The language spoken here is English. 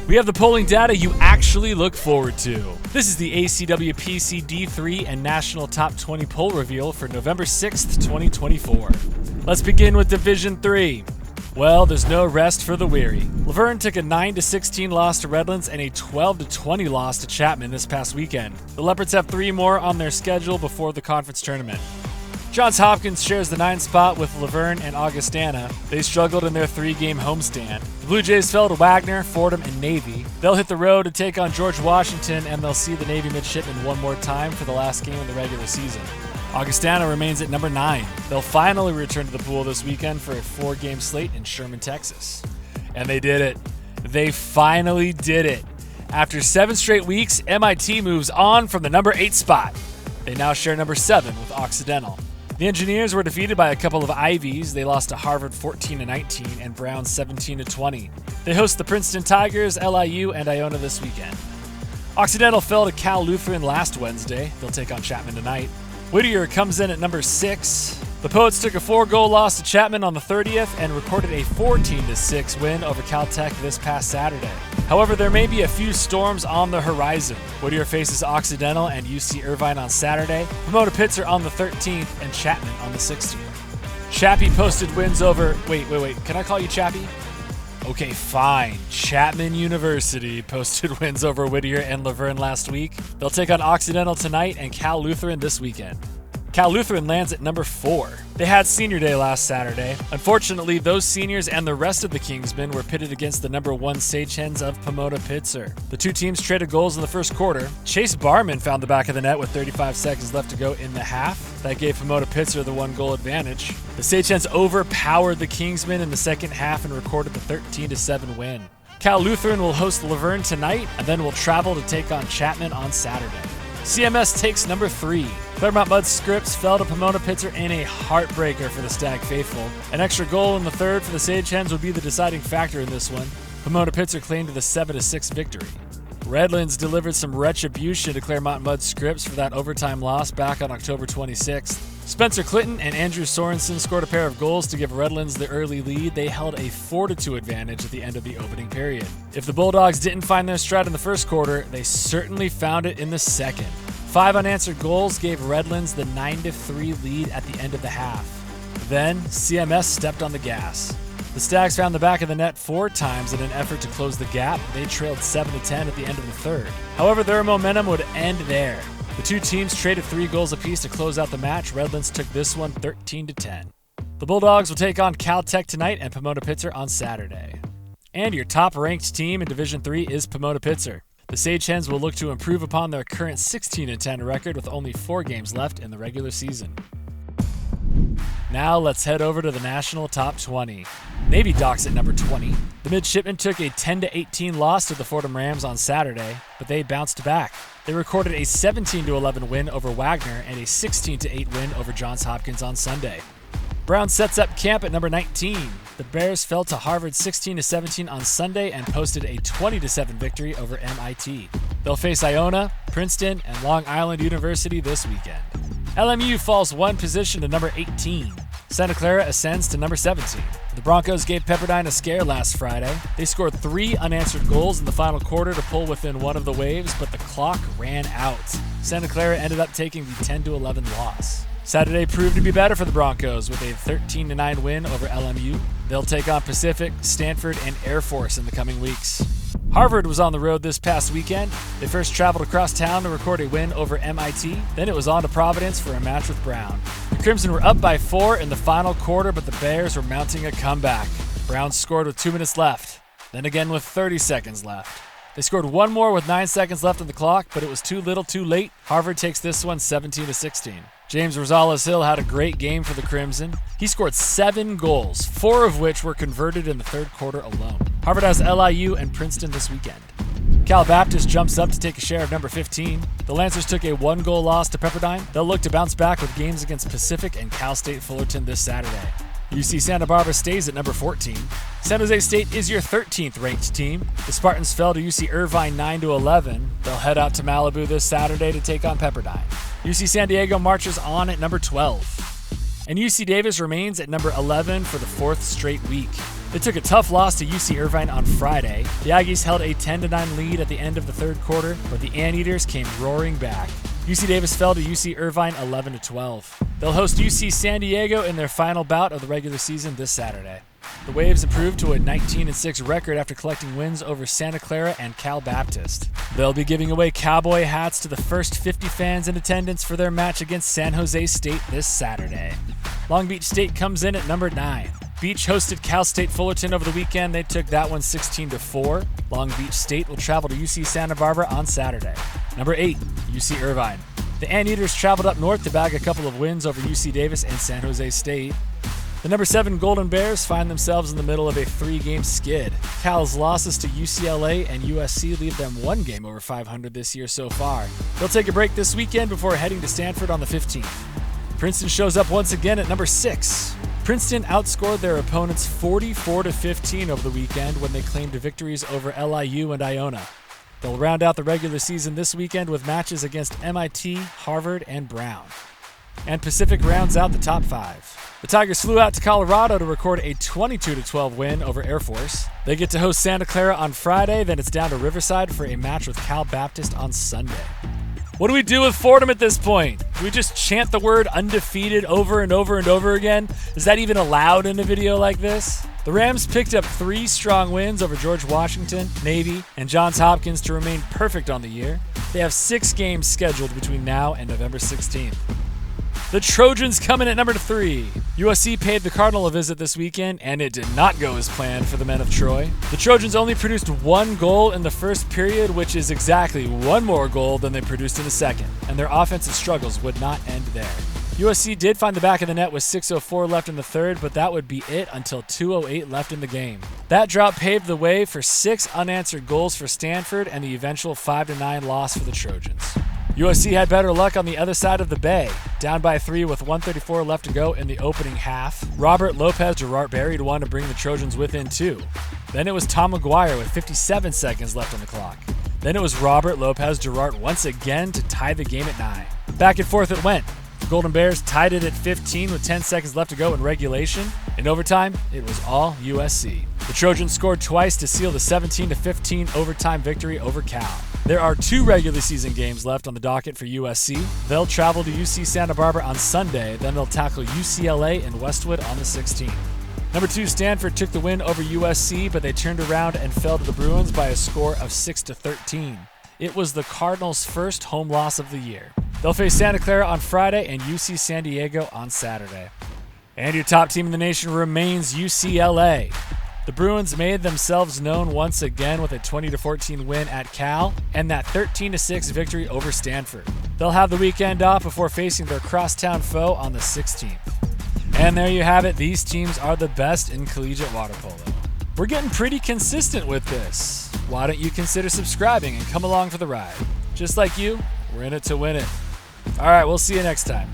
We have the polling data you actually look forward to. This is the ACWPC D3 and National Top 20 poll reveal for November 6th, 2024. Let's begin with Division 3. Well, there's no rest for the weary. Laverne took a 9-16 loss to Redlands and a 12-20 loss to Chapman this past weekend. The Leopards have 3 more on their schedule before the conference tournament. Johns Hopkins shares the 9th spot with Laverne and Augustana. They struggled in their 3-game homestand. The Blue Jays fell to Wagner, Fordham, and Navy. They'll hit the road to take on George Washington, and they'll see the Navy midshipmen one more time for the last game of the regular season. Augustana remains at number 9. They'll finally return to the pool this weekend for a 4-game slate in Sherman, Texas. And they did it. They finally did it. After 7 straight weeks, MIT moves on from the number 8 spot. They now share number 7 with Occidental. The Engineers were defeated by a couple of Ivies. They lost to Harvard 14-19 and Brown 17-20. They host the Princeton Tigers, LIU, and Iona this weekend. Occidental fell to Cal Lutheran last Wednesday. They'll take on Chapman tonight. Whittier comes in at number 6. The Poets took a 4-goal loss to Chapman on the 30th and recorded a 14-6 win over Caltech this past Saturday. However, there may be a few storms on the horizon. Whittier faces Occidental and UC Irvine on Saturday, Pomona Pitzer on the 13th, and Chapman on the 16th. Chappie posted wins over... Wait. Can I call you Chappie? Okay, fine. Chapman University posted wins over Whittier and Laverne last week. They'll take on Occidental tonight and Cal Lutheran this weekend. Cal Lutheran lands at number 4. They had senior day last Saturday. Unfortunately, those seniors and the rest of the Kingsmen were pitted against the number 1 Sagehens of Pomona Pitzer. The 2 teams traded goals in the first quarter. Chase Barman found the back of the net with 35 seconds left to go in the half. That gave Pomona Pitzer the 1-goal advantage. The Sagehens overpowered the Kingsmen in the second half and recorded the 13-7 win. Cal Lutheran will host Laverne tonight and then will travel to take on Chapman on Saturday. CMS takes number 3. Claremont-Mudd-Scripps fell to Pomona Pitzer in a heartbreaker for the Stag faithful. An extra goal in the third for the Sagehens would be the deciding factor in this one. Pomona Pitzer claimed the 7-6 victory. Redlands delivered some retribution to Claremont-Mudd-Scripps for that overtime loss back on October 26th. Spencer Clinton and Andrew Sorensen scored a pair of goals to give Redlands the early lead. They held a 4-2 advantage at the end of the opening period. If the Bulldogs didn't find their stride in the first quarter, they certainly found it in the second. 5 unanswered goals gave Redlands the 9-3 lead at the end of the half. Then, CMS stepped on the gas. The Stags found the back of the net 4 times in an effort to close the gap. They trailed 7-10 at the end of the third. However, their momentum would end there. The 2 teams traded 3 goals apiece to close out the match. Redlands took this one 13-10. The Bulldogs will take on Caltech tonight and Pomona Pitzer on Saturday. And your top-ranked team in Division 3 is Pomona Pitzer. The Sagehens will look to improve upon their current 16-10 record with only 4 games left in the regular season. Now let's head over to the National Top 20. Navy docks at number 20. The Midshipmen took a 10-18 loss to the Fordham Rams on Saturday, but they bounced back. They recorded a 17-11 win over Wagner and a 16-8 win over Johns Hopkins on Sunday. Brown sets up camp at number 19. The Bears fell to Harvard 16-17 on Sunday and posted a 20-7 victory over MIT. They'll face Iona, Princeton, and Long Island University this weekend. LMU falls 1 position to number 18. Santa Clara ascends to number 17. The Broncos gave Pepperdine a scare last Friday. They scored 3 unanswered goals in the final quarter to pull within one of the waves, but the clock ran out. Santa Clara ended up taking the 10-11 loss. Saturday proved to be better for the Broncos with a 13-9 win over LMU. They'll take on Pacific, Stanford, and Air Force in the coming weeks. Harvard was on the road this past weekend. They first traveled across town to record a win over MIT. Then it was on to Providence for a match with Brown. The Crimson were up by 4 in the final quarter, but the Bears were mounting a comeback. Brown scored with 2 minutes left, then again with 30 seconds left. They scored 1 more with 9 seconds left on the clock, but it was too little too late. Harvard takes this one 17-16. James Rosales-Hill had a great game for the Crimson. He scored 7 goals, 4 of which were converted in the third quarter alone. Harvard has LIU and Princeton this weekend. Cal Baptist jumps up to take a share of number 15. The Lancers took a 1-goal loss to Pepperdine. They'll look to bounce back with games against Pacific and Cal State Fullerton this Saturday. UC Santa Barbara stays at number 14. San Jose State is your 13th ranked team. The Spartans fell to UC Irvine 9-11. They'll head out to Malibu this Saturday to take on Pepperdine. UC San Diego marches on at number 12. And UC Davis remains at number 11 for the 4th straight week. They took a tough loss to UC Irvine on Friday. The Aggies held a 10-9 lead at the end of the third quarter, but the Anteaters came roaring back. UC Davis fell to UC Irvine 11-12. They'll host UC San Diego in their final bout of the regular season this Saturday. The Waves improved to a 19-6 record after collecting wins over Santa Clara and Cal Baptist. They'll be giving away cowboy hats to the first 50 fans in attendance for their match against San Jose State this Saturday. Long Beach State comes in at number 9. Beach hosted Cal State Fullerton over the weekend. They took that one 16-4. Long Beach State will travel to UC Santa Barbara on Saturday. Number 8, UC Irvine. The Anteaters traveled up north to bag a couple of wins over UC Davis and San Jose State. The number 7 Golden Bears find themselves in the middle of a 3-game skid. Cal's losses to UCLA and USC leave them 1 game over 500 this year so far. They'll take a break this weekend before heading to Stanford on the 15th. Princeton shows up once again at number 6. Princeton outscored their opponents 44-15 over the weekend when they claimed victories over LIU and Iona. They'll round out the regular season this weekend with matches against MIT, Harvard, and Brown. And Pacific rounds out the top 5. The Tigers flew out to Colorado to record a 22-12 win over Air Force. They get to host Santa Clara on Friday, then it's down to Riverside for a match with Cal Baptist on Sunday. What do we do with Fordham at this point? Do we just chant the word undefeated over and over and over again? Is that even allowed in a video like this? The Rams picked up 3 strong wins over George Washington, Navy, and Johns Hopkins to remain perfect on the year. They have 6 games scheduled between now and November 16th. The Trojans come in at number 3. USC paid the Cardinal a visit this weekend, and it did not go as planned for the men of Troy. The Trojans only produced 1 goal in the first period, which is exactly 1 more goal than they produced in the second, and their offensive struggles would not end there. USC did find the back of the net with 6:04 left in the third, but that would be it until 2:08 left in the game. That drop paved the way for 6 unanswered goals for Stanford and the eventual 5-9 loss for the Trojans. USC had better luck on the other side of the bay. Down by 3 with 1:34 left to go in the opening half, Robert Lopez Gerard buried one to bring the Trojans within 2. Then it was Tom McGuire with 57 seconds left on the clock. Then it was Robert Lopez Gerard once again to tie the game at 9. Back and forth it went. The Golden Bears tied it at 15 with 10 seconds left to go in regulation. In overtime, it was all USC. The Trojans scored twice to seal the 17-15 overtime victory over Cal. There are 2 regular season games left on the docket for USC. They'll travel to UC Santa Barbara on Sunday, then they'll tackle UCLA in Westwood on the 16th. Number 2 Stanford took the win over USC, but they turned around and fell to the Bruins by a score of 6-13. It was the Cardinals' first home loss of the year. They'll face Santa Clara on Friday and UC San Diego on Saturday. And your top team in the nation remains UCLA. The Bruins made themselves known once again with a 20-14 win at Cal and that 13-6 victory over Stanford. They'll have the weekend off before facing their crosstown foe on the 16th. And there you have it. These teams are the best in collegiate water polo. We're getting pretty consistent with this. Why don't you consider subscribing and come along for the ride? Just like you, we're in it to win it. All right, we'll see you next time.